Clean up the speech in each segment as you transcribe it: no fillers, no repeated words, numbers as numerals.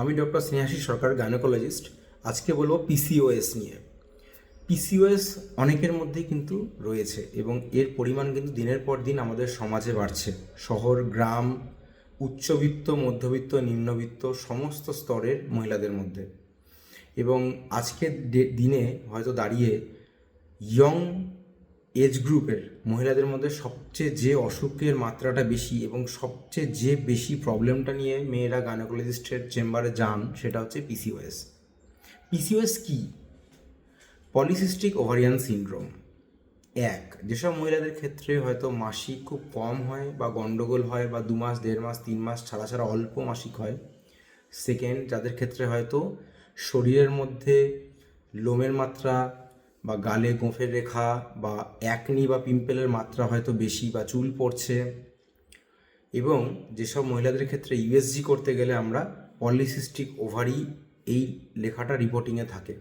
আমি ডক্টর স্নেহাশিস সরকার, গাইনোকোলজিস্ট। আজকে বলবো পিসিওএস নিয়ে। পিসিওএস অনেকের মধ্যেই কিন্তু রয়েছে এবং এর পরিমাণ কিন্তু দিনের পর দিন আমাদের সমাজে বাড়ছে। শহর, গ্রাম, উচ্চবিত্ত, মধ্যবিত্ত, নিম্নবিত্ত সমস্ত স্তরের মহিলাদের মধ্যে। এবং আজকের দিনে হয়তো দাঁড়িয়ে ইয়ং এজ গ্রুপের মহিলাদের মধ্যে সবচেয়ে যে অসুখের মাত্রাটা বেশি এবং সবচেয়ে যে বেশি প্রবলেমটা নিয়ে মেয়েরা গাইনোকোলজিস্টের চেম্বারে যান সেটা হচ্ছে পিসিওএস। পিসিওএস কি? Polycystic ovarian syndrome. যেসব মহিলাদের ক্ষেত্রে হয়তো মাসিক খুব কম হয় বা গণ্ডগোল হয় বা 2 মাস, 1.5 মাস, 3 মাস ছাড়া ছাড়া অল্প মাসিক হয়। সেকেন্ড, যাদের ক্ষেত্রে হয়তো শরীরের মধ্যে লোমের মাত্রা বা গালে গোঁফের রেখা বা অ্যাকনি বা পিম্পলের মাত্রা হয়তো বেশি বা চুল পড়ছে। এবং যেসব মহিলাদের ক্ষেত্রে ইউএসজি করতে গেলে আমরা পলিসিস্টিক ওভারি এই লেখাটা রিপোর্টিংয়ে থাকে।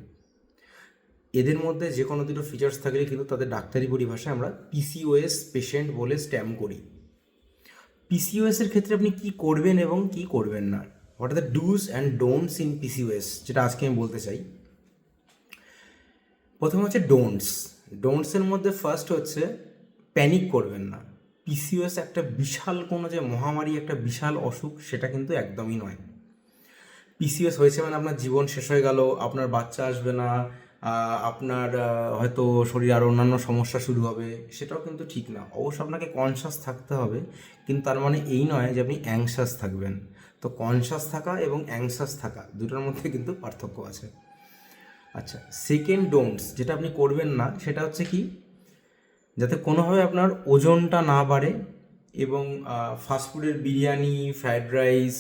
এদের মধ্যে যে কোনো দুটো ফিচার্স থাকলে কিন্তু তাদের ডাক্তারি পরিভাষায় আমরা পিসিওএস পেশেন্ট বলে স্ট্যাম্প করি। পিসিওএসের ক্ষেত্রে আপনি কি করবেন এবং কি করবেন না, what are the dos and don'ts in PCOS, যেটা আজকে আমি বলতে চাই। প্রথম হচ্ছে ডোন্টসের মধ্যে ফার্স্ট হচ্ছে প্যানিক করবেন না। পিসিওএস একটা বিশাল কোনো যে মহামারী, একটা বিশাল অসুখ, সেটা কিন্তু একদমই নয়। পিসিওএস হয়েছে মানে আপনার জীবন শেষ হয়ে গেল, আপনার বাচ্চা আসবে না, আপনার হয়তো শরীরে আরও অন্যান্য সমস্যা শুরু হবে, সেটাও কিন্তু ঠিক না। অবশ্য আপনাকে কনসাস থাকতে হবে, কিন্তু তার মানে এই নয় যে আপনি অ্যাংশাস থাকবেন। তো কনসাস থাকা এবং অ্যাংশাস থাকা দুটোর মধ্যে কিন্তু পার্থক্য আছে। আচ্ছা, সেকেন্ড ডোন্টস যেটা আপনি করবেন না সেটা হচ্ছে কি, যাতে কোনোভাবে আপনার ওজনটা না বাড়ে এবং ফাস্টফুডের বিরিয়ানি, ফ্রায়েড রাইস,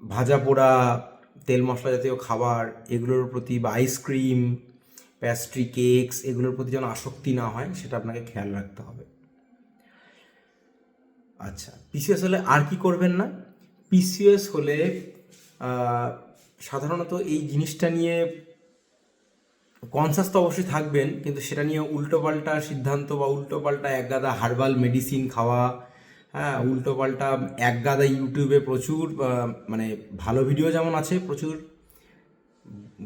ভাজা পোড়া, তেল মশলা জাতীয় খাবার এগুলোর প্রতি বা আইসক্রিম, প্যাস্ট্রি, কেকস এগুলোর প্রতি যেন আসক্তি না হয়, সেটা আপনাকে খেয়াল রাখতে হবে। আচ্ছা, পিসিওএস হলে আর কি করবেন না? পিসিওএস হলে সাধারণত এই জিনিসটা নিয়ে কনসাস তো অবশ্যই থাকবেন, কিন্তু সেটা নিয়ে উল্টোপাল্টা সিদ্ধান্ত বা উল্টোপাল্টা একগাদা হার্বাল মেডিসিন খাওয়া, হ্যাঁ, উল্টোপাল্টা একগাদা ইউটিউবে প্রচুর মানে ভালো ভিডিও যেমন আছে, প্রচুর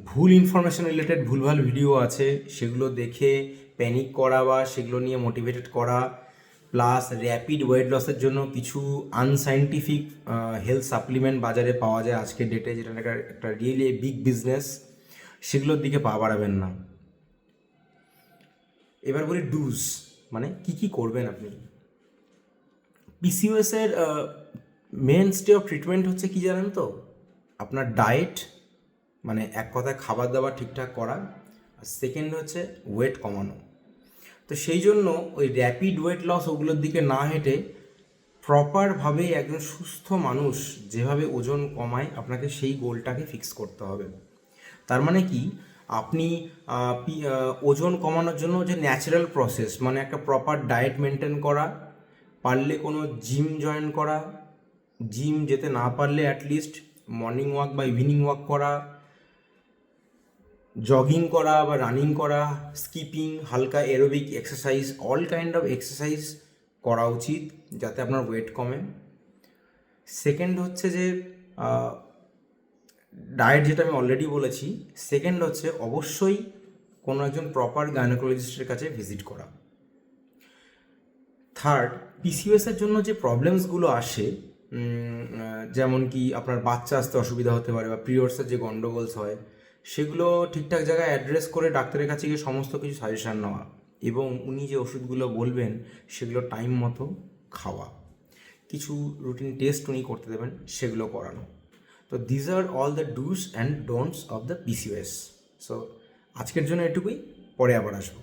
ভুল ইনফরমেশন রিলেটেড ভুলভাল ভিডিও আছে, সেগুলো দেখে প্যানিক করা বা সেগুলো নিয়ে মোটিভেটেড করা, প্লাস র্যাপিড ওয়েট লসের জন্য কিছু আনসাইন্টিফিক হেলথ সাপ্লিমেন্ট বাজারে পাওয়া যায় আজকের ডেটে, যেটা একটা রিয়েলি বিগ বিজনেস, সেগুলোর দিকে পা বাড়াবেন না। এবার বলি ডুজ, মানে কি কি করবেন আপনি। পিসিওএসের মেন স্টে অফ ট্রিটমেন্ট হচ্ছে কি জানেন তো? আপনার ডায়েট, মানে এক কথায় খাবার দাবার ঠিকঠাক করা, আর সেকেন্ড হচ্ছে ওয়েট কমানো। তো সেই জন্য ওই র্যাপিড ওয়েট লস ওগুলোর দিকে না হেঁটে প্রপারভাবে একজন সুস্থ মানুষ যেভাবে ওজন কমায় আপনাকে সেই গোলটাকে ফিক্স করতে হবে। তার মানে কি, আপনি ওজন কমানোর জন্য যে ন্যাচারাল প্রসেস, মানে একটা প্রপার ডায়েট মেনটেন করা, পারলে কোনো জিম জয়েন করা, জিম যেতে না পারলে অ্যাটলিস্ট মর্নিং ওয়াক বা ইভিনিং ওয়াক করা, জগিং করা বা রানিং করা, স্কিপিং, হালকা aerobic exercise, all kind of exercise করা উচিত যাতে আপনার ওয়েট কমে। সেকেন্ড হচ্ছে যে ডায়েট, যেটা আমি অলরেডি বলেছি। সেকেন্ড হচ্ছে অবশ্যই কোনো একজন প্রপার গাইনোকোলজিস্টের কাছে ভিজিট করা। থার্ড, পিসিওএসের জন্য যে প্রবলেমসগুলো আসে, যেমন কি আপনার বাচ্চা আসতে অসুবিধা হতে পারে বা পিরিয়ডসের যে গন্ডগোলস হয়, সেগুলো ঠিকঠাক জায়গায় অ্যাড্রেস করে ডাক্তারের কাছে গিয়ে সমস্ত কিছু সাজেশান নেওয়া এবং উনি যে ওষুধগুলো বলবেন সেগুলো টাইম মতো খাওয়া, কিছু রুটিন টেস্ট উনি করতে দেবেন সেগুলো করানো। তো these are all the dose and don'ts of the PCOS. So আজকের জন্য এটুকুই, পরে আবার আসবো।